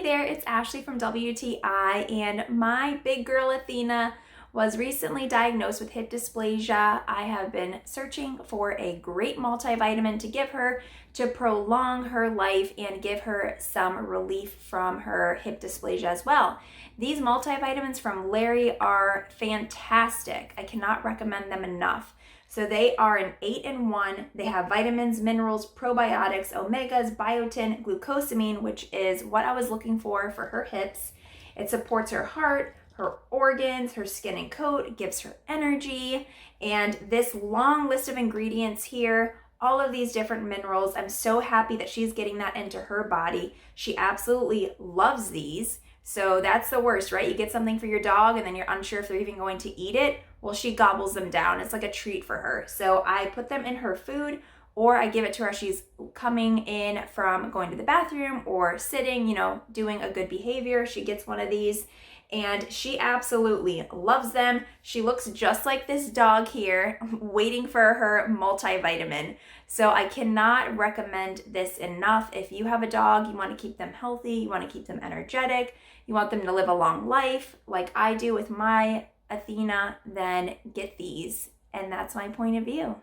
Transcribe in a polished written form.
Hey there, it's Ashley from WTI, and my big girl Athena was recently diagnosed with hip dysplasia. I have been searching for a great multivitamin to give her to prolong her life and give her some relief from her hip dysplasia as well. These multivitamins from Larry are fantastic. I cannot recommend them enough. So they are an 8-in-1. They have vitamins, minerals, probiotics, omegas, biotin, glucosamine, which is what I was looking for her hips. It supports her heart, her organs, her skin and coat. It gives her energy. And this long list of ingredients here, all of these different minerals, I'm so happy that she's getting that into her body. She absolutely loves these. So that's the worst, right? You get something for your dog and then you're unsure if they're even going to eat it. Well, she gobbles them down. It's like a treat for her. So I put them in her food, or I give it to her as she's coming in from going to the bathroom or sitting, doing a good behavior. She gets one of these and she absolutely loves them. She looks just like this dog here waiting for her multivitamin. So I cannot recommend this enough. If you have a dog, you want to keep them healthy, you want to keep them energetic, you want them to live a long life like I do with my Athena, then get these. And that's my point of view.